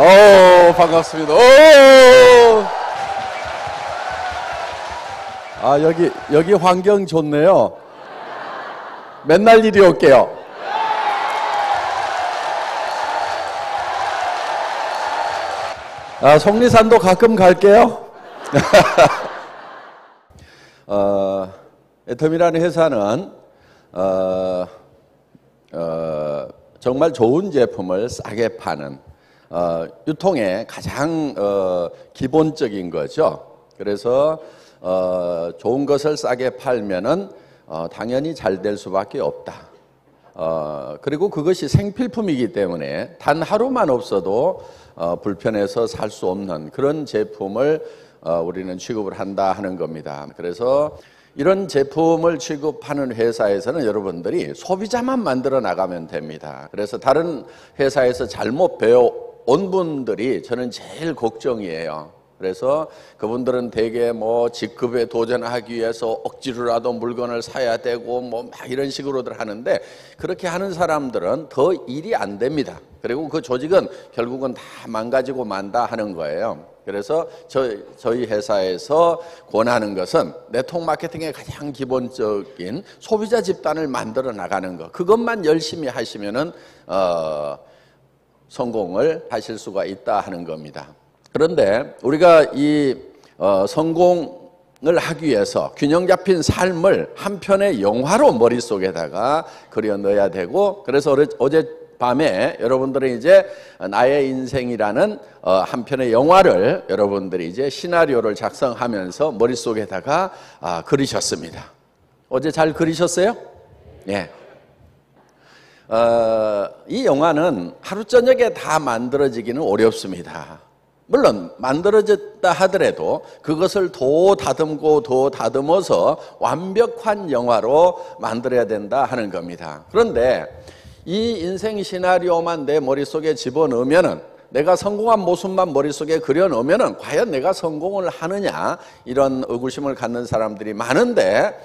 반갑습니다. 여기 환경 좋네요. 맨날 이리 올게요. 속리산도 가끔 갈게요. 애텀이라는 회사는 정말 좋은 제품을 싸게 파는 유통의 가장 기본적인 거죠. 그래서 좋은 것을 싸게 팔면은 당연히 잘 될 수밖에 없다. 그리고 그것이 생필품이기 때문에 단 하루만 없어도 불편해서 살 수 없는 그런 제품을 우리는 취급을 한다 하는 겁니다. 그래서 이런 제품을 취급하는 회사에서는 여러분들이 소비자만 만들어 나가면 됩니다. 그래서 다른 회사에서 잘못 배워온 분들이 저는 제일 걱정이에요. 그래서 그분들은 대개 뭐 직급에 도전하기 위해서 억지로라도 물건을 사야 되고 뭐 막 이런 식으로들 하는데, 그렇게 하는 사람들은 더 일이 안 됩니다. 그리고 그 조직은 결국은 다 망가지고 만다 하는 거예요. 그래서 저희 회사에서 권하는 것은 네트워크 마케팅의 가장 기본적인 소비자 집단을 만들어 나가는 것, 그것만 열심히 하시면은 성공을 하실 수가 있다 하는 겁니다. 그런데 우리가 이 성공을 하기 위해서 균형 잡힌 삶을 한 편의 영화로 머릿속에다가 그려 넣어야 되고, 그래서 어젯밤에 여러분들은 이제 나의 인생이라는 한 편의 영화를 여러분들이 이제 시나리오를 작성하면서 머릿속에다가 그리셨습니다. 어제 잘 그리셨어요? 예. 이 영화는 하루 저녁에 다 만들어지기는 어렵습니다. 물론 만들어졌다 하더라도 그것을 더 다듬고 더 다듬어서 완벽한 영화로 만들어야 된다 하는 겁니다. 그런데 이 인생 시나리오만 내 머릿속에 집어넣으면은, 내가 성공한 모습만 머릿속에 그려놓으면은 과연 내가 성공을 하느냐, 이런 의구심을 갖는 사람들이 많은데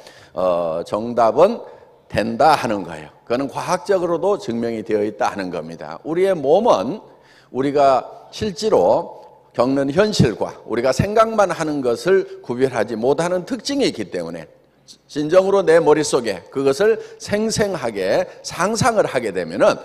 정답은 된다 하는 거예요. 그거는 과학적으로도 증명이 되어 있다 하는 겁니다. 우리의 몸은 우리가 실제로 겪는 현실과 우리가 생각만 하는 것을 구별하지 못하는 특징이 있기 때문에 진정으로 내 머릿속에 그것을 생생하게 상상을 하게 되면은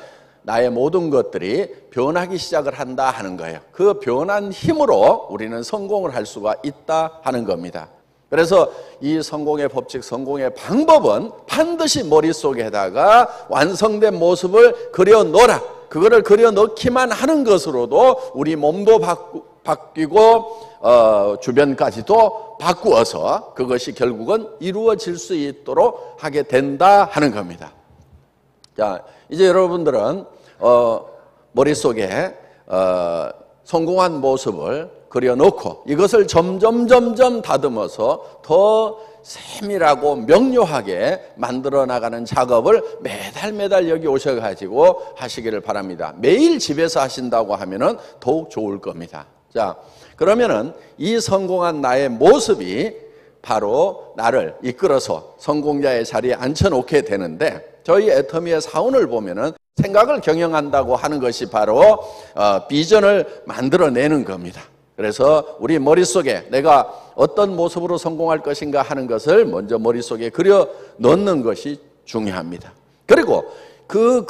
나의 모든 것들이 변하기 시작을 한다 하는 거예요. 그 변한 힘으로 우리는 성공을 할 수가 있다 하는 겁니다. 그래서 이 성공의 법칙, 성공의 방법은 반드시 머릿속에다가 완성된 모습을 그려놓으라. 그거를 그려넣기만 하는 것으로도 우리 몸도 바뀌고 주변까지도 바꾸어서 그것이 결국은 이루어질 수 있도록 하게 된다 하는 겁니다. 자, 이제 여러분들은 머릿속에 성공한 모습을 그려놓고 이것을 점점 다듬어서 더 세밀하고 명료하게 만들어 나가는 작업을 매달 여기 오셔가지고 하시기를 바랍니다. 매일 집에서 하신다고 하면은 더욱 좋을 겁니다. 자, 그러면은 이 성공한 나의 모습이 바로 나를 이끌어서 성공자의 자리에 앉혀놓게 되는데, 저희 애터미의 사원을 보면은 생각을 경영한다고 하는 것이 바로 비전을 만들어내는 겁니다. 그래서 우리 머릿속에 내가 어떤 모습으로 성공할 것인가 하는 것을 먼저 머릿속에 그려 넣는 것이 중요합니다. 그리고 그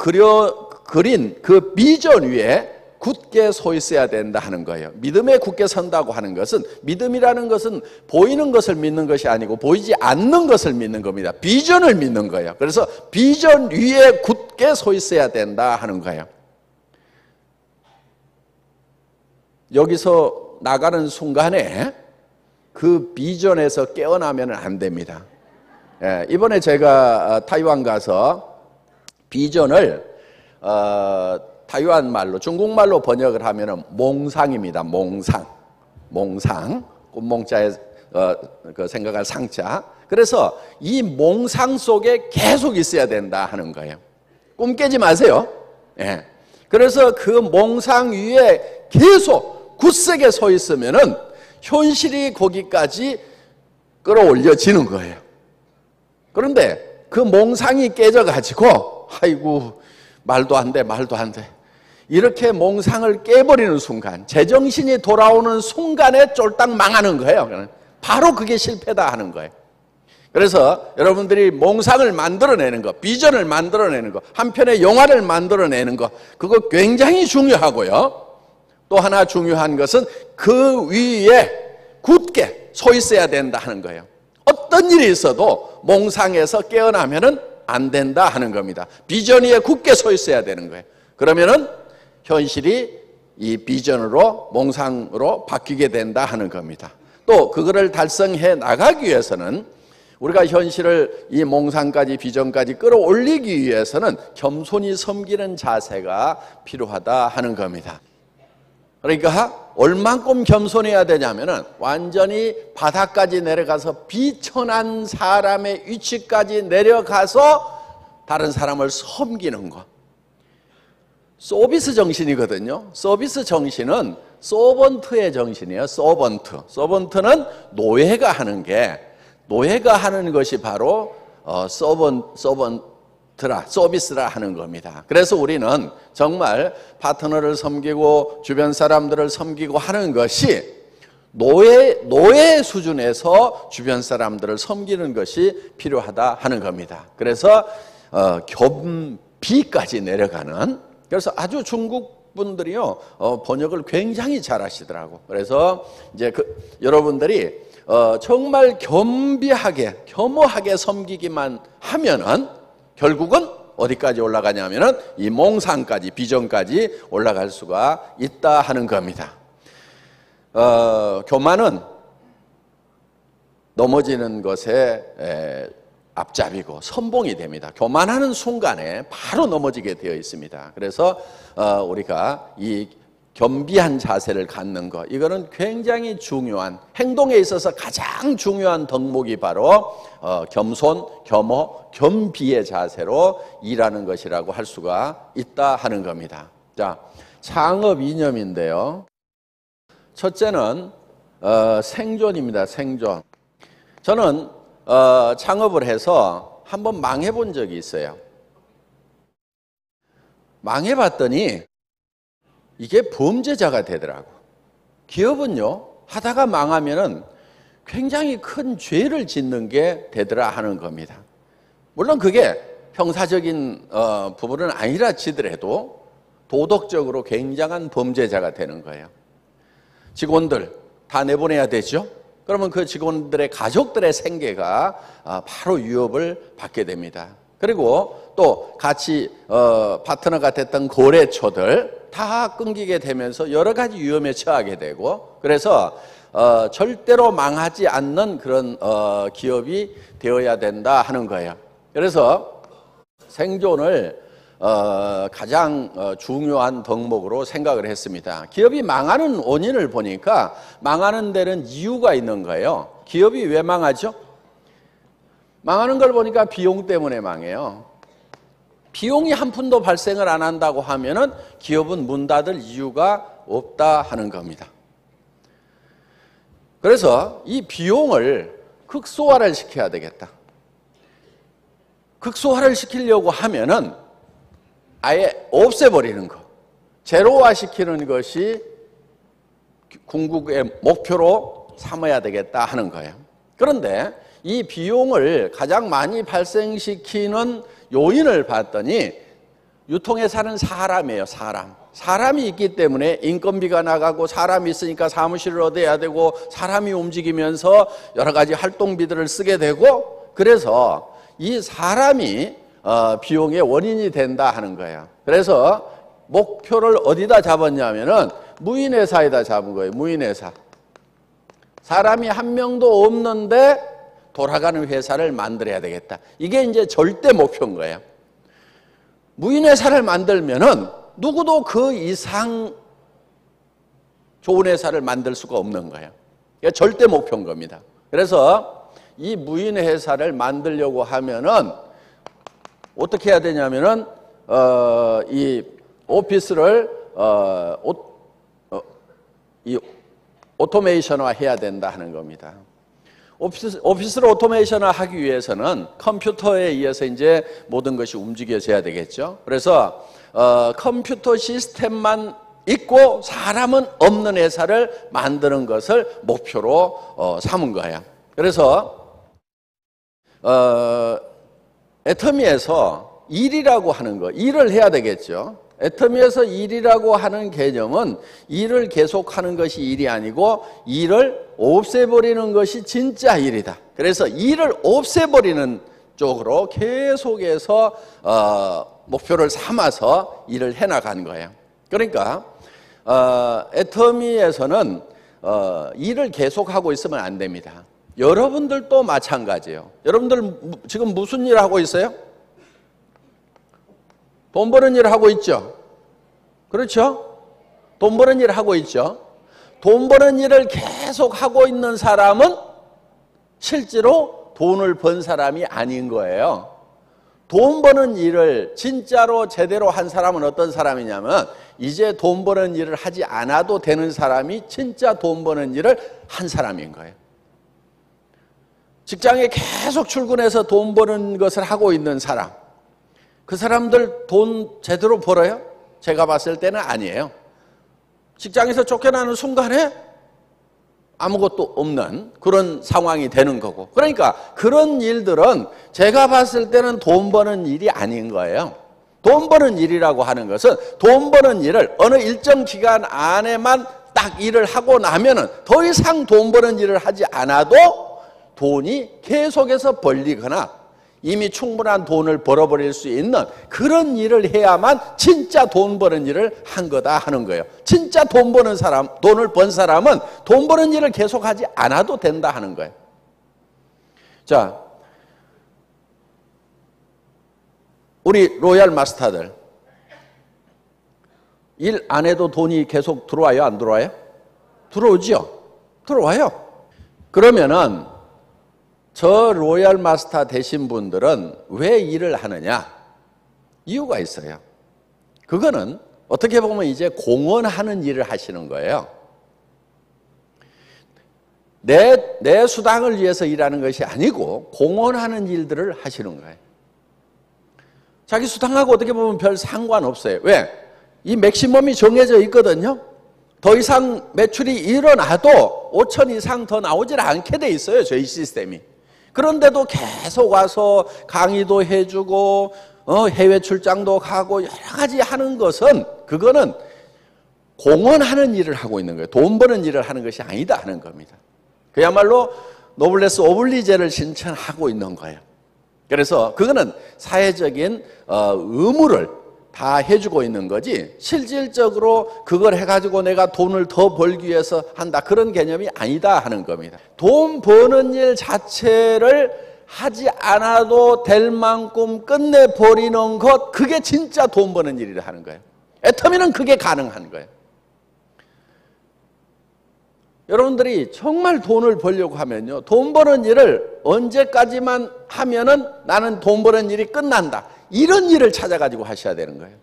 그린 그 비전 위에 굳게 서 있어야 된다 하는 거예요. 믿음에 굳게 선다고 하는 것은, 믿음이라는 것은 보이는 것을 믿는 것이 아니고 보이지 않는 것을 믿는 겁니다. 비전을 믿는 거예요. 그래서 비전 위에 굳게 서 있어야 된다 하는 거예요. 여기서 나가는 순간에 그 비전에서 깨어나면 안 됩니다. 이번에 제가 타이완 가서 비전을 타이완 말로, 중국말로 번역을 하면은 몽상입니다. 몽상. 꽃몽자에 그 생각할 상자. 그래서 이 몽상 속에 계속 있어야 된다 하는 거예요. 꿈 깨지 마세요. 예. 그래서 그 몽상 위에 계속 굳세게 서 있으면은 현실이 거기까지 끌어올려지는 거예요. 그런데 그 몽상이 깨져가지고, 아이고, 말도 안 돼. 이렇게 몽상을 깨버리는 순간, 제정신이 돌아오는 순간에 쫄딱 망하는 거예요. 바로 그게 실패다 하는 거예요. 그래서 여러분들이 몽상을 만들어내는 거, 비전을 만들어내는 거, 한편의 영화를 만들어내는 거, 그거 굉장히 중요하고요. 또 하나 중요한 것은 그 위에 굳게 서 있어야 된다 하는 거예요. 어떤 일이 있어도 몽상에서 깨어나면은 안 된다 하는 겁니다. 비전 위에 굳게 서 있어야 되는 거예요. 그러면은 현실이 이 비전으로, 몽상으로 바뀌게 된다 하는 겁니다. 또 그거를 달성해 나가기 위해서는, 우리가 현실을 이 몽상까지, 비전까지 끌어올리기 위해서는 겸손히 섬기는 자세가 필요하다 하는 겁니다. 그러니까 얼만큼 겸손해야 되냐면은 완전히 바닥까지 내려가서 비천한 사람의 위치까지 내려가서 다른 사람을 섬기는 것. 서비스 정신이거든요. 서비스 정신은 서번트의 정신이에요. 서번트는 노예가 하는 것이 바로 서비스라 하는 겁니다. 그래서 우리는 정말 파트너를 섬기고 주변 사람들을 섬기고 하는 것이 노예 수준에서 주변 사람들을 섬기는 것이 필요하다 하는 겁니다. 그래서 겸비까지 내려가는, 그래서 아주 중국 분들이요 번역을 굉장히 잘 하시더라고. 그래서 이제 여러분들이 정말 겸비하게, 겸허하게 섬기기만 하면은 결국은 어디까지 올라가냐면은 이 몽상까지, 비전까지 올라갈 수가 있다 하는 겁니다. 교만은 넘어지는 것에 앞잡이고 선봉이 됩니다. 교만하는 순간에 바로 넘어지게 되어 있습니다. 그래서 우리가 이 겸비한 자세를 갖는 것, 이거는 굉장히 중요한, 행동에 있어서 가장 중요한 덕목이 바로 겸손, 겸허, 겸비의 자세로 일하는 것이라고 할 수가 있다 하는 겁니다. 자, 창업 이념인데요. 첫째는 생존입니다. 생존. 저는 창업을 해서 한번 망해본 적이 있어요. 망해봤더니 이게 범죄자가 되더라고. 기업은요, 하다가 망하면은 굉장히 큰 죄를 짓는 게 되더라 하는 겁니다. 물론 그게 형사적인 부분은 아니라 치더라도 도덕적으로 굉장한 범죄자가 되는 거예요. 직원들 다 내보내야 되죠. 그러면 그 직원들의 가족들의 생계가 바로 위협을 받게 됩니다. 그리고 또 같이 파트너가 됐던 거래처들 다 끊기게 되면서 여러 가지 위험에 처하게 되고, 그래서 절대로 망하지 않는 그런 기업이 되어야 된다 하는 거예요. 그래서 생존을 가장 중요한 덕목으로 생각을 했습니다. 기업이 망하는 원인을 보니까 망하는 데는 이유가 있는 거예요. 기업이 왜 망하죠? 망하는 걸 보니까 비용 때문에 망해요. 비용이 한 푼도 발생을 안 한다고 하면은 기업은 문 닫을 이유가 없다 하는 겁니다. 그래서 이 비용을 극소화를 시켜야 되겠다. 극소화를 시키려고 하면은 아예 없애버리는 것, 제로화 시키는 것이 궁극의 목표로 삼아야 되겠다 하는 거예요. 그런데 이 비용을 가장 많이 발생시키는 요인을 봤더니 유통에 사는 사람이에요. 사람이 있기 때문에 인건비가 나가고, 사람이 있으니까 사무실을 얻어야 되고, 사람이 움직이면서 여러 가지 활동비들을 쓰게 되고, 그래서 이 사람이 비용의 원인이 된다 하는 거예요. 그래서 목표를 어디다 잡았냐면은 무인회사에다 잡은 거예요. 무인회사. 사람이 한 명도 없는데 돌아가는 회사를 만들어야 되겠다. 이게 이제 절대 목표인 거예요. 무인회사를 만들면은 누구도 그 이상 좋은 회사를 만들 수가 없는 거예요. 이게 절대 목표인 겁니다. 그래서 이 무인회사를 만들려고 하면은 어떻게 해야 되냐면은 이 오피스를 이 오토메이션화 해야 된다 하는 겁니다. 오피스를 오토메이션화 하기 위해서는 컴퓨터에 의해서 이제 모든 것이 움직여져야 되겠죠. 그래서 컴퓨터 시스템만 있고 사람은 없는 회사를 만드는 것을 목표로 삼은 거예요. 그래서 애터미에서 일이라고 하는 거, 일을 해야 되겠죠. 애터미에서 일이라고 하는 개념은 일을 계속하는 것이 일이 아니고 일을 없애버리는 것이 진짜 일이다. 그래서 일을 없애버리는 쪽으로 계속해서 목표를 삼아서 일을 해나가는 거예요. 그러니까 애터미에서는 일을 계속하고 있으면 안 됩니다. 여러분들도 마찬가지예요. 여러분들 지금 무슨 일 하고 있어요? 돈 버는 일을 하고 있죠. 그렇죠? 돈 버는 일을 하고 있죠. 돈 버는 일을 계속 하고 있는 사람은 실제로 돈을 번 사람이 아닌 거예요. 돈 버는 일을 진짜로 제대로 한 사람은 어떤 사람이냐면 이제 돈 버는 일을 하지 않아도 되는 사람이 진짜 돈 버는 일을 한 사람인 거예요. 직장에 계속 출근해서 돈 버는 것을 하고 있는 사람, 그 사람들 돈 제대로 벌어요? 제가 봤을 때는 아니에요. 직장에서 쫓겨나는 순간에 아무것도 없는 그런 상황이 되는 거고, 그러니까 그런 일들은 제가 봤을 때는 돈 버는 일이 아닌 거예요. 돈 버는 일이라고 하는 것은 돈 버는 일을 어느 일정 기간 안에만 딱 일을 하고 나면은 더 이상 돈 버는 일을 하지 않아도 돈이 계속해서 벌리거나 이미 충분한 돈을 벌어버릴 수 있는 그런 일을 해야만 진짜 돈 버는 일을 한 거다 하는 거예요. 진짜 돈 버는 사람, 돈을 번 사람은 돈 버는 일을 계속하지 않아도 된다 하는 거예요. 자, 우리 로얄 마스터들 일 안 해도 돈이 계속 들어와요? 안 들어와요? 들어오죠? 들어와요. 그러면은 저 로얄 마스터 되신 분들은 왜 일을 하느냐? 이유가 있어요. 그거는 어떻게 보면 이제 공헌하는 일을 하시는 거예요. 내 수당을 위해서 일하는 것이 아니고 공헌하는 일들을 하시는 거예요. 자기 수당하고 어떻게 보면 별 상관없어요. 왜? 이 맥시멈이 정해져 있거든요. 더 이상 매출이 일어나도 5천 이상 더 나오질 않게 돼 있어요. 저희 시스템이. 그런데도 계속 와서 강의도 해주고 해외 출장도 가고 여러 가지 하는 것은 그거는 공헌하는 일을 하고 있는 거예요. 돈 버는 일을 하는 것이 아니다 하는 겁니다. 그야말로 노블레스 오블리제를 실천하고 있는 거예요. 그래서 그거는 사회적인 의무를 다 해주고 있는 거지 실질적으로 그걸 해가지고 내가 돈을 더 벌기 위해서 한다 그런 개념이 아니다 하는 겁니다. 돈 버는 일 자체를 하지 않아도 될 만큼 끝내버리는 것, 그게 진짜 돈 버는 일이라 하는 거예요. 애터미는 그게 가능한 거예요. 여러분들이 정말 돈을 벌려고 하면요, 돈 버는 일을 언제까지만 하면은 나는 돈 버는 일이 끝난다, 이런 일을 찾아가지고 하셔야 되는 거예요.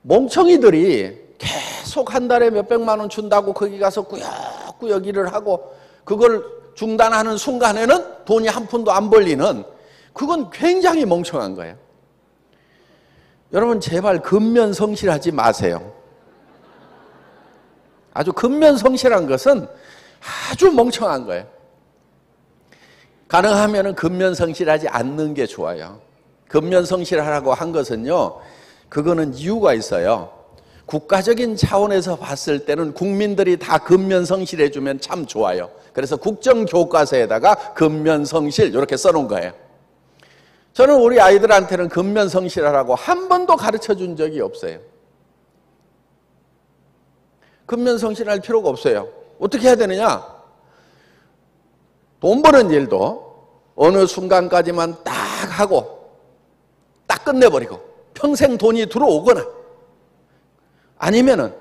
멍청이들이 계속 한 달에 몇백만 원 준다고 거기 가서 꾸역꾸역 일을 하고 그걸 중단하는 순간에는 돈이 한 푼도 안 벌리는, 그건 굉장히 멍청한 거예요. 여러분 제발 근면성실하지 마세요. 아주 근면성실한 것은 아주 멍청한 거예요. 가능하면 근면성실하지 않는 게 좋아요. 근면성실하라고 한 것은요, 그거는 이유가 있어요. 국가적인 차원에서 봤을 때는 국민들이 다 근면성실해 주면 참 좋아요. 그래서 국정교과서에다가 근면성실 이렇게 써놓은 거예요. 저는 우리 아이들한테는 근면성실하라고 한 번도 가르쳐 준 적이 없어요. 근면성실할 필요가 없어요. 어떻게 해야 되느냐? 돈 버는 일도 어느 순간까지만 딱 하고 딱 끝내버리고 평생 돈이 들어오거나 아니면은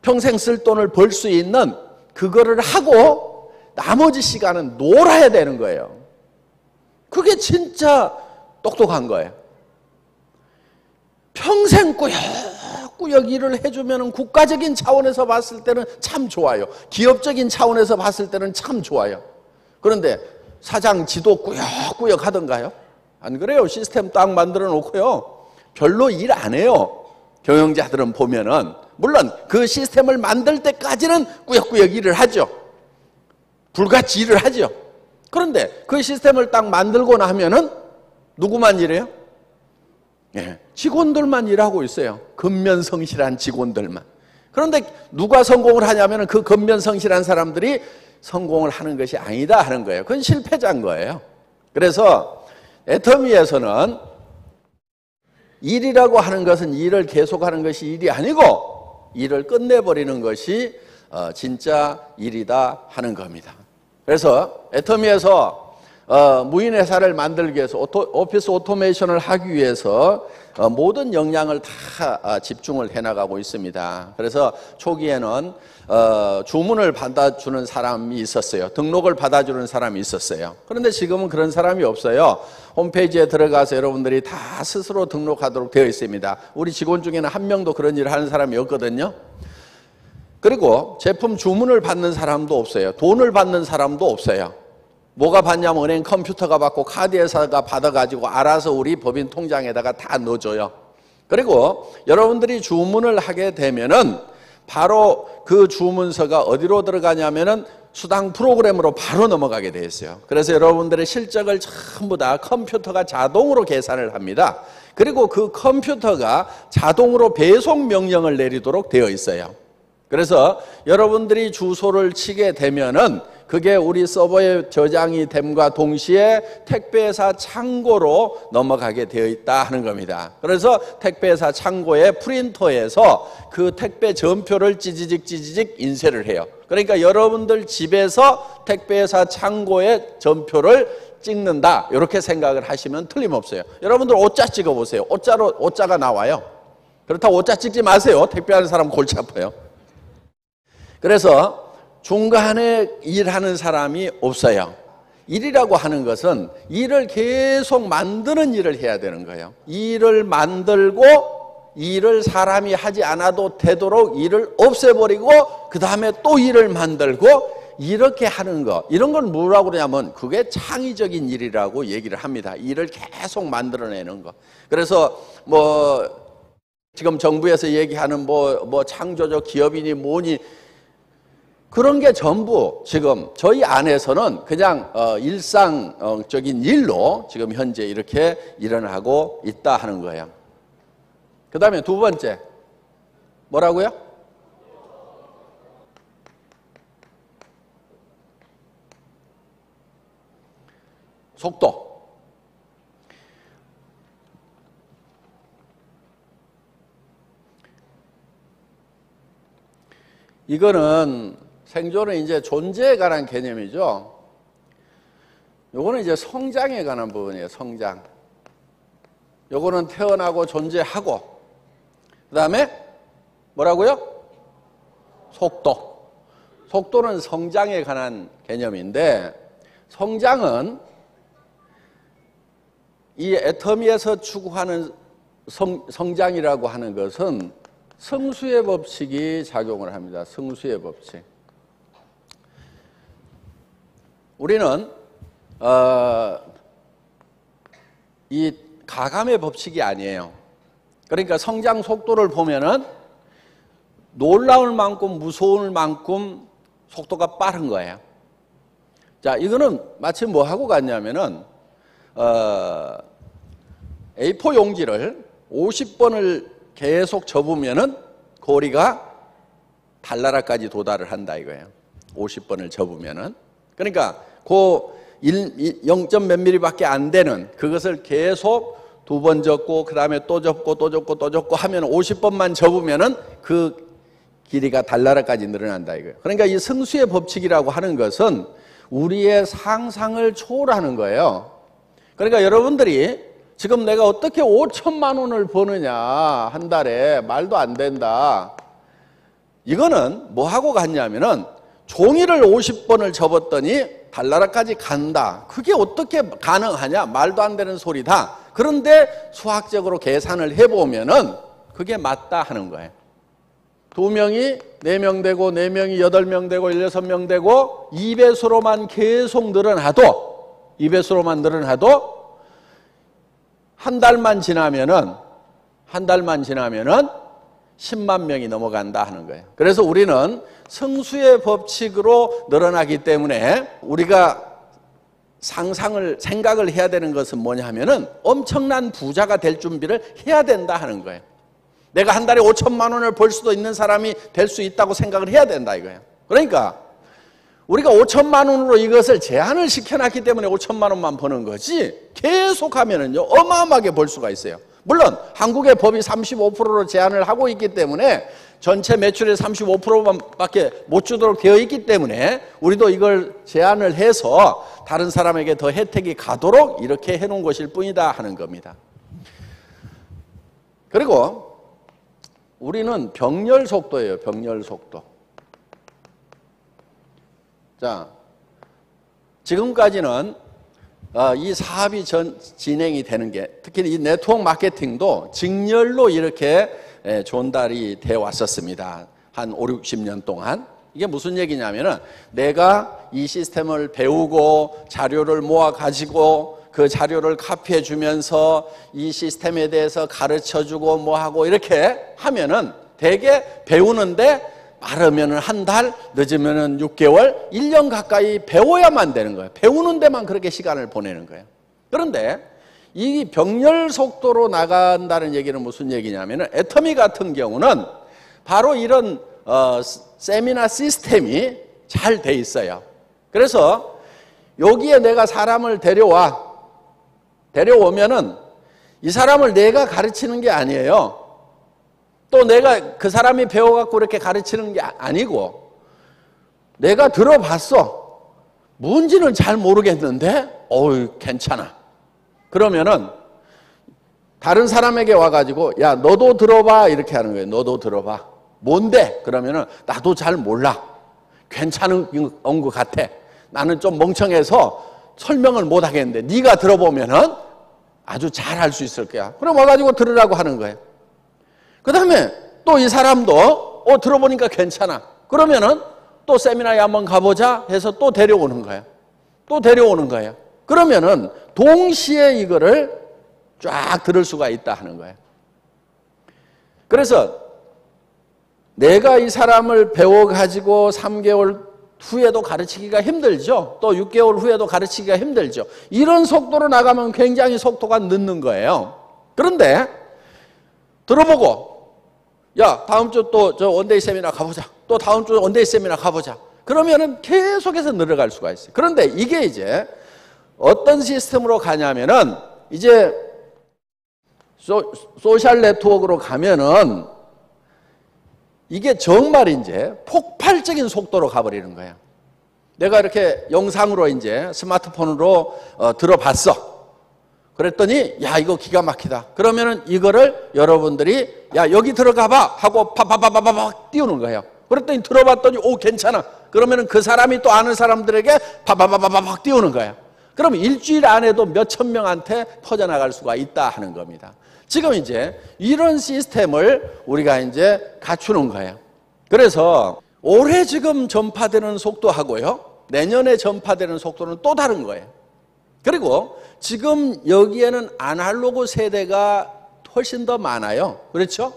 평생 쓸 돈을 벌 수 있는 그거를 하고 나머지 시간은 놀아야 되는 거예요. 그게 진짜 똑똑한 거예요. 평생 꾸역꾸역 일을 해주면 국가적인 차원에서 봤을 때는 참 좋아요. 기업적인 차원에서 봤을 때는 참 좋아요. 그런데 사장 지도 꾸역꾸역 하던가요? 안 그래요? 시스템 딱 만들어 놓고요. 별로 일 안 해요. 경영자들은 보면은. 물론 그 시스템을 만들 때까지는 꾸역꾸역 일을 하죠. 불같이 일을 하죠. 그런데 그 시스템을 딱 만들고 나면은 누구만 일해요? 예, 직원들만 일하고 있어요. 근면성실한 직원들만. 그런데 누가 성공을 하냐면은 그 근면성실한 사람들이 성공을 하는 것이 아니다 하는 거예요. 그건 실패자인 거예요. 그래서 애터미에서는 일이라고 하는 것은 일을 계속하는 것이 일이 아니고 일을 끝내버리는 것이 진짜 일이다 하는 겁니다. 그래서 애터미에서 무인회사를 만들기 위해서 오피스 오토메이션을 하기 위해서 모든 역량을 다 집중을 해나가고 있습니다. 그래서 초기에는 주문을 받아주는 사람이 있었어요. 등록을 받아주는 사람이 있었어요. 그런데 지금은 그런 사람이 없어요. 홈페이지에 들어가서 여러분들이 다 스스로 등록하도록 되어 있습니다. 우리 직원 중에는 한 명도 그런 일을 하는 사람이 없거든요. 그리고 제품 주문을 받는 사람도 없어요. 돈을 받는 사람도 없어요. 뭐가 받냐면 은행 컴퓨터가 받고 카드 회사가 받아가지고 알아서 우리 법인 통장에다가 다 넣어줘요. 그리고 여러분들이 주문을 하게 되면은 바로 그 주문서가 어디로 들어가냐면은 수당 프로그램으로 바로 넘어가게 돼 있어요. 그래서 여러분들의 실적을 전부 다 컴퓨터가 자동으로 계산을 합니다. 그리고 그 컴퓨터가 자동으로 배송 명령을 내리도록 되어 있어요. 그래서 여러분들이 주소를 치게 되면은 그게 우리 서버에 저장이 됨과 동시에 택배회사 창고로 넘어가게 되어 있다 하는 겁니다. 그래서 택배회사 창고의 프린터에서 그 택배 전표를 찌지직 인쇄를 해요. 그러니까 여러분들 집에서 택배회사 창고에 전표를 찍는다 이렇게 생각을 하시면 틀림없어요. 여러분들 오자 찍어보세요. 오자가 나와요. 그렇다고 오자 찍지 마세요. 택배하는 사람 골치 아파요. 그래서 중간에 일하는 사람이 없어요. 일이라고 하는 것은 일을 계속 만드는 일을 해야 되는 거예요. 일을 만들고 일을 사람이 하지 않아도 되도록 일을 없애버리고 그 다음에 또 일을 만들고 이렇게 하는 거. 이런 건 뭐라고 그러냐면 그게 창의적인 일이라고 얘기를 합니다. 일을 계속 만들어내는 거. 그래서 지금 정부에서 얘기하는 창조적 기업이니 뭐니 그런 게 전부 지금 저희 안에서는 그냥 일상적인 일로 지금 현재 이렇게 일어나고 있다 하는 거예요. 그 다음에 두 번째 뭐라고요? 속도. 이거는 생존은 이제 존재에 관한 개념이죠. 요거는 이제 성장에 관한 부분이에요. 성장. 요거는 태어나고 존재하고 그 다음에 뭐라고요? 속도. 속도는 성장에 관한 개념인데 성장은 이 애터미에서 추구하는 성장이라고 하는 것은 성수의 법칙이 작용을 합니다. 성수의 법칙. 우리는 이 가감의 법칙이 아니에요. 그러니까 성장 속도를 보면은 놀라울 만큼 무서울 만큼 속도가 빠른 거예요. 자, 이거는 마치 뭐 하고 같냐면은 A4 용지를 50번을 계속 접으면은 고리가 달나라까지 도달을 한다 이거예요. 50번을 접으면은. 그러니까 그 0점 몇 미리밖에 안 되는 그것을 계속 두 번 접고 그 다음에 또 접고 또 접고 또 접고 하면 50번만 접으면은 그 길이가 달나라까지 늘어난다 이거예요. 그러니까 이 승수의 법칙이라고 하는 것은 우리의 상상을 초월하는 거예요. 그러니까 여러분들이 지금 내가 어떻게 5천만 원을 버느냐 한 달에 말도 안 된다. 이거는 뭐 하고 갔냐면은 종이를 50번을 접었더니 달나라까지 간다. 그게 어떻게 가능하냐? 말도 안 되는 소리다. 그런데 수학적으로 계산을 해보면은 그게 맞다 하는 거예요. 2명이 4명 되고 4명이 8명 되고 16명 되고 2배수로만 계속 늘어나도 2배수로만 늘어나도 한 달만 지나면은 10만 명이 넘어간다 하는 거예요. 그래서 우리는 성수의 법칙으로 늘어나기 때문에 우리가 생각을 해야 되는 것은 뭐냐 하면은 엄청난 부자가 될 준비를 해야 된다 하는 거예요. 내가 한 달에 5천만 원을 벌 수도 있는 사람이 될 수 있다고 생각을 해야 된다 이거예요. 그러니까 우리가 5천만 원으로 이것을 제한을 시켜놨기 때문에 5천만 원만 버는 거지, 계속 하면은요 어마어마하게 벌 수가 있어요. 물론 한국의 법이 35%로 제한을 하고 있기 때문에 전체 매출의 35%밖에 못 주도록 되어 있기 때문에 우리도 이걸 제한을 해서 다른 사람에게 더 혜택이 가도록 이렇게 해놓은 것일 뿐이다 하는 겁니다. 그리고 우리는 병렬 속도예요. 병렬 속도. 자, 지금까지는 이 사업이 진행이 되는 게, 특히 이 네트워크 마케팅도 직렬로 이렇게 전달이 되어 왔었습니다. 한 5, 60년 동안. 이게 무슨 얘기냐면은 내가 이 시스템을 배우고 자료를 모아 가지고 그 자료를 카피해 주면서 이 시스템에 대해서 가르쳐 주고 뭐 하고 이렇게 하면은 되게 배우는데 빠르면은 한 달, 늦으면은 6개월, 1년 가까이 배워야만 되는 거예요. 배우는 데만 그렇게 시간을 보내는 거예요. 그런데 이 병렬 속도로 나간다는 얘기는 무슨 얘기냐면은 애터미 같은 경우는 바로 이런 세미나 시스템이 잘 돼 있어요. 그래서 여기에 내가 사람을 데려오면은 이 사람을 내가 가르치는 게 아니에요. 또 내가 그 사람이 배워갖고 이렇게 가르치는 게 아니고, 내가 들어봤어. 뭔지는 잘 모르겠는데, 괜찮아. 그러면은 다른 사람에게 와가지고, 야, 너도 들어봐. 이렇게 하는 거예요. 너도 들어봐. 뭔데? 그러면은 나도 잘 몰라. 괜찮은 것 같아. 나는 좀 멍청해서 설명을 못 하겠는데 네가 들어보면은 아주 잘 할 수 있을 거야. 그럼 와가지고 들으라고 하는 거예요. 그 다음에 또 이 사람도 들어보니까 괜찮아. 그러면은 또 세미나에 한번 가보자 해서 또 데려오는 거예요. 또 데려오는 거예요. 그러면은 동시에 이거를 쫙 들을 수가 있다 하는 거예요. 그래서 내가 이 사람을 배워가지고 3개월 후에도 가르치기가 힘들죠. 또 6개월 후에도 가르치기가 힘들죠. 이런 속도로 나가면 굉장히 속도가 늦는 거예요. 그런데 들어보고, 야, 다음 주 또 저 원데이 세미나 가보자. 또 다음 주 원데이 세미나 가보자. 그러면은 계속해서 늘어갈 수가 있어요. 그런데 이게 이제 어떤 시스템으로 가냐면은 이제 소셜 네트워크로 가면은 이게 정말 이제 폭발적인 속도로 가버리는 거예요. 내가 이렇게 영상으로 이제 스마트폰으로 들어봤어. 그랬더니 야, 이거 기가 막히다. 그러면은 이거를 여러분들이 야, 여기 들어가봐 하고 파파파파팍 띄우는 거예요. 그랬더니 들어봤더니 오, 괜찮아. 그러면은 그 사람이 또 아는 사람들에게 파파파파팍 띄우는 거예요. 그럼 일주일 안에도 몇천 명한테 퍼져나갈 수가 있다 하는 겁니다. 지금 이제 이런 시스템을 우리가 이제 갖추는 거예요. 그래서 올해 지금 전파되는 속도하고요, 내년에 전파되는 속도는 또 다른 거예요. 그리고 지금 여기에는 아날로그 세대가 훨씬 더 많아요. 그렇죠?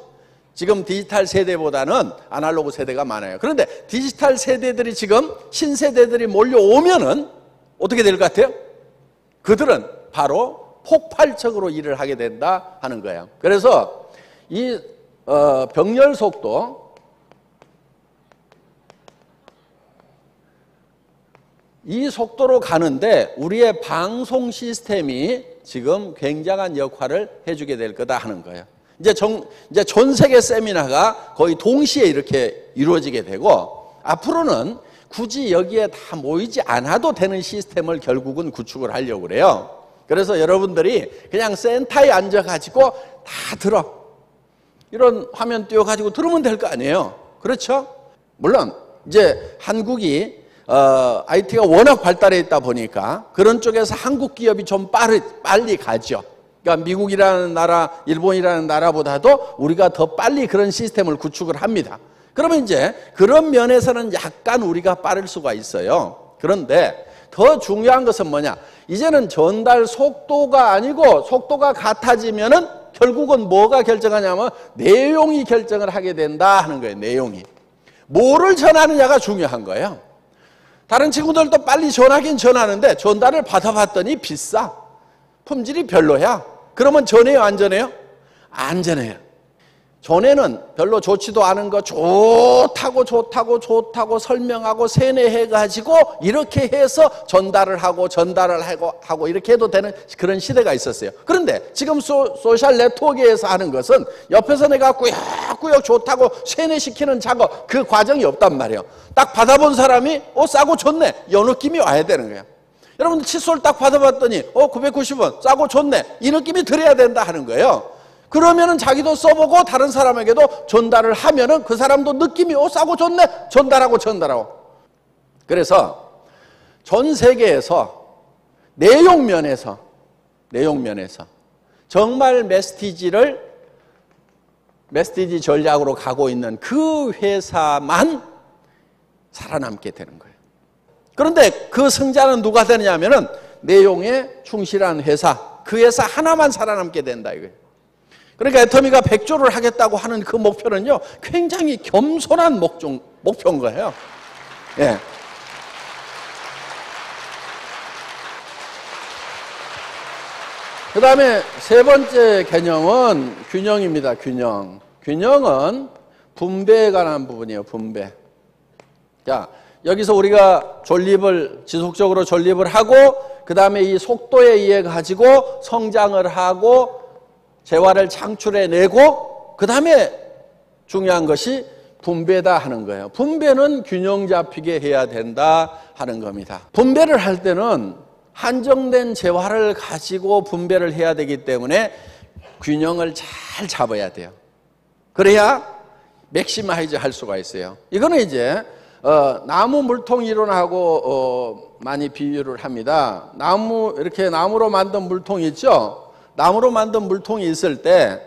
지금 디지털 세대보다는 아날로그 세대가 많아요. 그런데 디지털 세대들이 지금 신세대들이 몰려오면은 어떻게 될 것 같아요? 그들은 바로 폭발적으로 일을 하게 된다 하는 거예요. 그래서 이 병렬 속도, 이 속도로 가는데 우리의 방송 시스템이 지금 굉장한 역할을 해주게 될 거다 하는 거예요. 이제 전 세계 세미나가 거의 동시에 이렇게 이루어지게 되고, 앞으로는 굳이 여기에 다 모이지 않아도 되는 시스템을 결국은 구축을 하려고 그래요. 그래서 여러분들이 그냥 센터에 앉아가지고 다 들어. 이런 화면 띄워가지고 들으면 될 거 아니에요. 그렇죠? 물론 이제 한국이 IT가 워낙 발달해 있다 보니까 그런 쪽에서 한국 기업이 좀 빨리 가죠. 그러니까 미국이라는 나라, 일본이라는 나라보다도 우리가 더 빨리 그런 시스템을 구축을 합니다. 그러면 이제 그런 면에서는 약간 우리가 빠를 수가 있어요. 그런데 더 중요한 것은 뭐냐? 이제는 전달 속도가 아니고 속도가 같아지면은 결국은 뭐가 결정하냐면 내용이 결정을 하게 된다 하는 거예요. 내용이. 뭐를 전하느냐가 중요한 거예요. 다른 친구들도 빨리 전하긴 전하는데 전달을 받아봤더니 비싸. 품질이 별로야. 그러면 전해요, 안 전해요? 안 전해요. 전에는 별로 좋지도 않은 거 좋다고 설명하고 세뇌해가지고 이렇게 해서 전달을 하고 이렇게 해도 되는 그런 시대가 있었어요. 그런데 지금 소셜 네트워크에서 하는 것은 옆에서 내가 꾸역꾸역 좋다고 세뇌시키는 작업, 그 과정이 없단 말이에요. 딱 받아본 사람이 싸고 좋네, 이 느낌이 와야 되는 거예요. 여러분들 칫솔 딱 받아봤더니 990원 싸고 좋네, 이 느낌이 들어야 된다 하는 거예요. 그러면은 자기도 써보고 다른 사람에게도 전달을 하면은 그 사람도 느낌이 싸고 좋네, 전달하고. 그래서 전 세계에서 내용 면에서 정말 메시지 전략으로 가고 있는 그 회사만 살아남게 되는 거예요. 그런데 그 승자는 누가 되느냐면은 내용에 충실한 회사, 그 회사 하나만 살아남게 된다 이거예요. 그러니까 애터미가 100조를 하겠다고 하는 그 목표는요, 굉장히 겸손한 목표인 거예요. 예. 그 다음에 세 번째 개념은 균형입니다. 균형은 분배에 관한 부분이에요. 분배. 자, 여기서 우리가 지속적으로 존립을 하고, 그 다음에 이 속도에 의해 가지고 성장을 하고, 재화를 창출해내고, 그 다음에 중요한 것이 분배다 하는 거예요. 분배는 균형 잡히게 해야 된다 하는 겁니다. 분배를 할 때는 한정된 재화를 가지고 분배를 해야 되기 때문에 균형을 잘 잡아야 돼요. 그래야 맥시마이즈 할 수가 있어요. 이거는 이제 나무 물통 이론하고 많이 비유를 합니다. 이렇게 나무로 만든 물통이 있죠? 나무로 만든 물통이 있을 때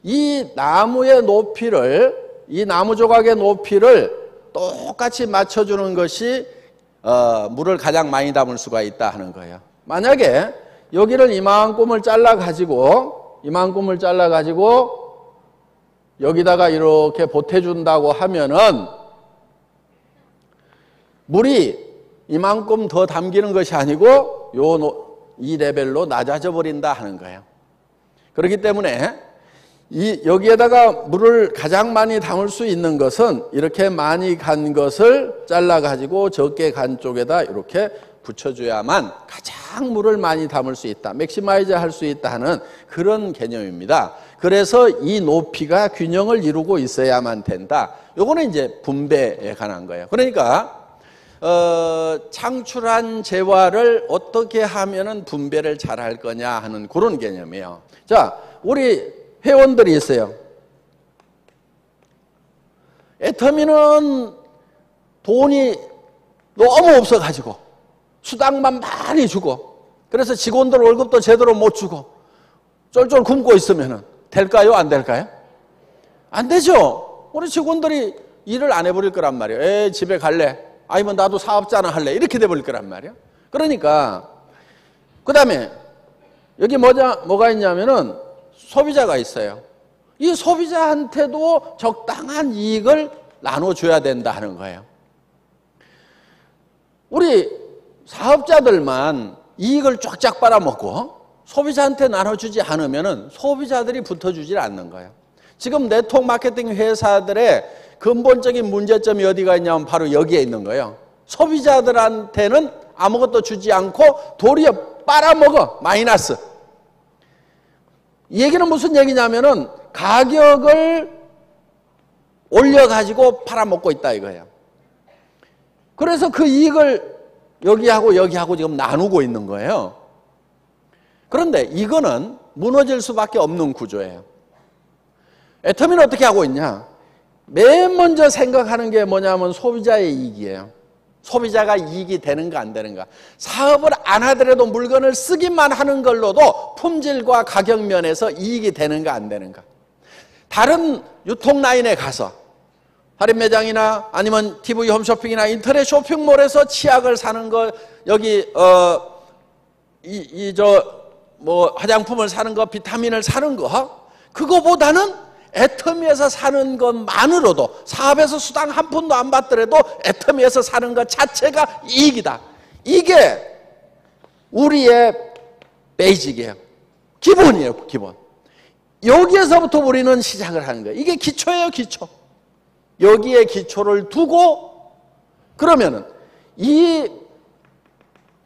이 나무의 높이를, 이 나무 조각의 높이를 똑같이 맞춰주는 것이 물을 가장 많이 담을 수가 있다 하는 거예요. 만약에 여기를 이만큼을 잘라가지고 여기다가 이렇게 보태준다고 하면은 물이 이만큼 더 담기는 것이 아니고 이 레벨로 낮아져 버린다 하는 거예요. 그렇기 때문에 여기에다가 물을 가장 많이 담을 수 있는 것은 이렇게 많이 간 것을 잘라가지고 적게 간 쪽에다 이렇게 붙여줘야만 가장 물을 많이 담을 수 있다, 맥시마이즈 할 수 있다 하는 그런 개념입니다. 그래서 이 높이가 균형을 이루고 있어야만 된다. 요거는 이제 분배에 관한 거예요. 그러니까 창출한 재화를 어떻게 하면은 분배를 잘 할 거냐 하는 그런 개념이에요. 자, 우리 회원들이 있어요. 애터미는 돈이 너무 없어가지고 수당만 많이 주고, 그래서 직원들 월급도 제대로 못 주고 쫄쫄 굶고 있으면 될까요? 안 될까요? 안 되죠. 우리 직원들이 일을 안 해버릴 거란 말이에요. 집에 갈래? 아니면 나도 사업자나 할래? 이렇게 돼버릴 거란 말이에요. 그러니까 그 다음에 여기 뭐가 있냐면은 소비자가 있어요. 이 소비자한테도 적당한 이익을 나눠줘야 된다 하는 거예요. 우리 사업자들만 이익을 쫙쫙 빨아먹고 소비자한테 나눠주지 않으면은 소비자들이 붙어주질 않는 거예요. 지금 네트워크 마케팅 회사들의 근본적인 문제점이 어디가 있냐면 바로 여기에 있는 거예요. 소비자들한테는 아무것도 주지 않고 도리어 빨아먹어, 마이너스. 이 얘기는 무슨 얘기냐면은 가격을 올려가지고 팔아먹고 있다 이거예요. 그래서 그 이익을 여기하고 지금 나누고 있는 거예요. 그런데 이거는 무너질 수밖에 없는 구조예요. 애터미는 어떻게 하고 있냐? 맨 먼저 생각하는 게 뭐냐면 소비자의 이익이에요. 소비자가 이익이 되는가 안 되는가. 사업을 안 하더라도 물건을 쓰기만 하는 걸로도 품질과 가격 면에서 이익이 되는가 안 되는가. 다른 유통 라인에 가서 할인 매장이나 아니면 TV 홈쇼핑이나 인터넷 쇼핑몰에서 치약을 사는 거, 여기 화장품을 사는 거, 비타민을 사는 거, 그거보다는 애터미에서 사는 것만으로도, 사업에서 수당 한 푼도 안 받더라도 애터미에서 사는 것 자체가 이익이다. 이게 우리의 베이직이에요. 기본이에요, 기본. 여기에서부터 우리는 시작을 하는 거예요. 이게 기초예요, 기초. 여기에 기초를 두고, 그러면은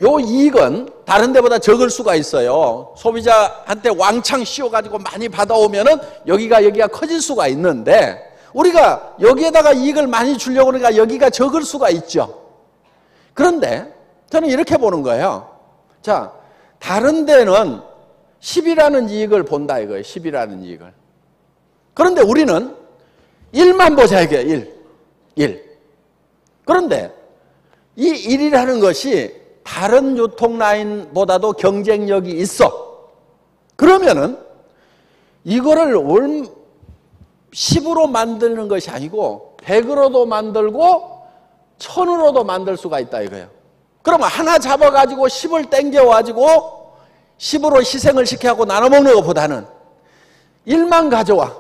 요 이익은 다른 데보다 적을 수가 있어요. 소비자한테 왕창 씌워가지고 많이 받아오면은 여기가 커질 수가 있는데, 우리가 여기에다가 이익을 많이 주려고 그러니까 여기가 적을 수가 있죠. 그런데 저는 이렇게 보는 거예요. 자, 다른 데는 10이라는 이익을 본다 이거예요. 10이라는 이익을. 그런데 우리는 1만 보자 이거예요. 1. 그런데 이 1이라는 것이 다른 유통라인보다도 경쟁력이 있어. 그러면은 이거를 10으로 만드는 것이 아니고 100으로도 만들고 1000으로도 만들 수가 있다 이거예요. 그러면 하나 잡아가지고 10을 땡겨가지고 10으로 희생을 시켜갖고 나눠먹는 것보다는 1만 가져와.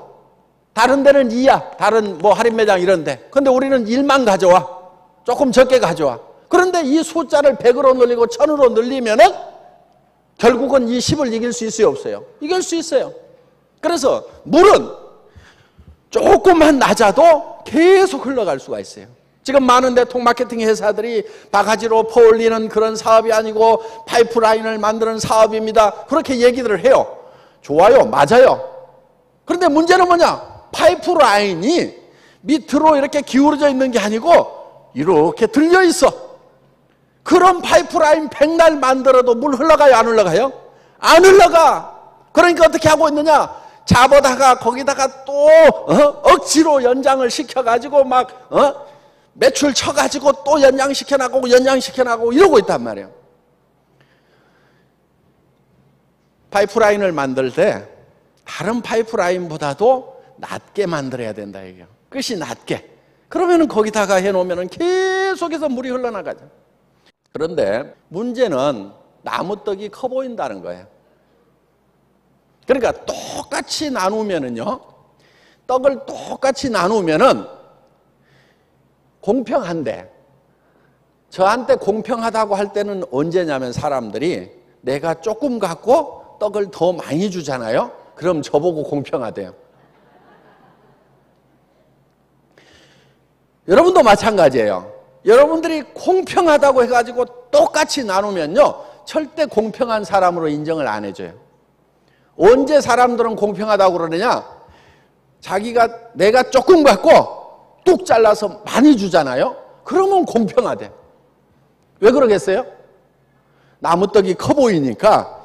다른 데는 2야. 다른 할인 매장 이런데. 근데 우리는 1만 가져와. 조금 적게 가져와. 그런데 이 숫자를 100으로 늘리고 1000으로 늘리면은 결국은 이 10을 이길 수 있어요, 없어요? 이길 수 있어요. 그래서 물은 조금만 낮아도 계속 흘러갈 수가 있어요. 지금 많은 대통 마케팅 회사들이 바가지로 퍼올리는 그런 사업이 아니고 파이프라인을 만드는 사업입니다. 그렇게 얘기들을 해요. 좋아요, 맞아요. 그런데 문제는 뭐냐? 파이프라인이 밑으로 이렇게 기울어져 있는 게 아니고 이렇게 들려 있어. 그런 파이프라인 백날 만들어도 물 흘러가요, 안 흘러가요? 안 흘러가. 그러니까 어떻게 하고 있느냐? 잡아다가 거기다가 또 억지로 연장을 시켜가지고 막 매출 쳐가지고 또 연장시켜나가고 이러고 있단 말이에요. 파이프라인을 만들 때 다른 파이프라인보다도 낮게 만들어야 된다 이게요. 끝이 낮게. 그러면은 거기다가 해놓으면은 계속해서 물이 흘러나가죠. 그런데 문제는 나무떡이 커 보인다는 거예요. 그러니까 똑같이 나누면은요, 떡을 똑같이 나누면은 공평한데, 저한테 공평하다고 할 때는 언제냐면 사람들이 내가 조금 갖고 떡을 더 많이 주잖아요. 그럼 저보고 공평하대요. 여러분도 마찬가지예요. 여러분들이 공평하다고 해가지고 똑같이 나누면요, 절대 공평한 사람으로 인정을 안 해줘요. 언제 사람들은 공평하다고 그러느냐? 내가 조금 갖고 뚝 잘라서 많이 주잖아요. 그러면 공평하대. 왜 그러겠어요? 나무떡이 커 보이니까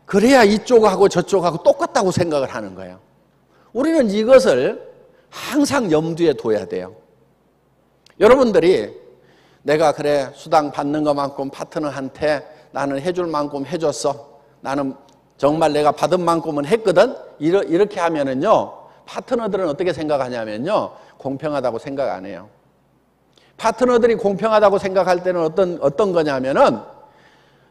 그래야 이쪽하고 저쪽하고 똑같다고 생각을 하는 거예요. 우리는 이것을 항상 염두에 둬야 돼요. 여러분들이 내가 그래 수당 받는 것만큼 파트너한테 나는 해줄 만큼 해줬어. 나는 정말 내가 받은 만큼은 했거든. 이렇게 하면은요, 파트너들은 어떻게 생각하냐면요, 공평하다고 생각 안 해요. 파트너들이 공평하다고 생각할 때는 어떤 거냐면은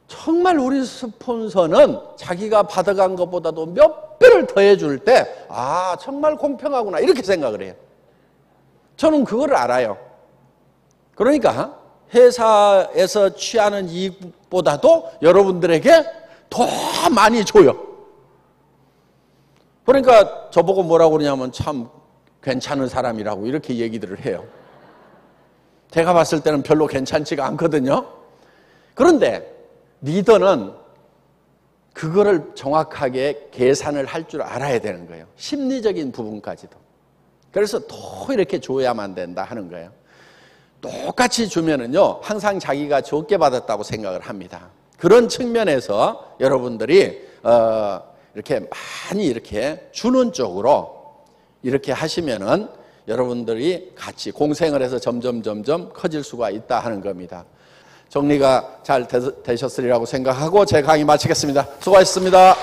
정말 우리 스폰서는 자기가 받아간 것보다도 몇 배를 더 해줄 때, 아, 정말 공평하구나. 이렇게 생각을 해요. 저는 그거를 알아요. 그러니까 회사에서 취하는 이익보다도 여러분들에게 더 많이 줘요. 그러니까 저보고 뭐라고 그러냐면 참 괜찮은 사람이라고 이렇게 얘기들을 해요. 제가 봤을 때는 별로 괜찮지가 않거든요. 그런데 리더는 그거를 정확하게 계산을 할 줄 알아야 되는 거예요. 심리적인 부분까지도. 그래서 더 이렇게 줘야만 된다 하는 거예요. 똑같이 주면은요, 항상 자기가 적게 받았다고 생각을 합니다. 그런 측면에서 여러분들이 이렇게 많이 이렇게 주는 쪽으로 이렇게 하시면은 여러분들이 같이 공생을 해서 점점 커질 수가 있다 하는 겁니다. 정리가 잘 되셨으리라고 생각하고 제 강의 마치겠습니다. 수고하셨습니다.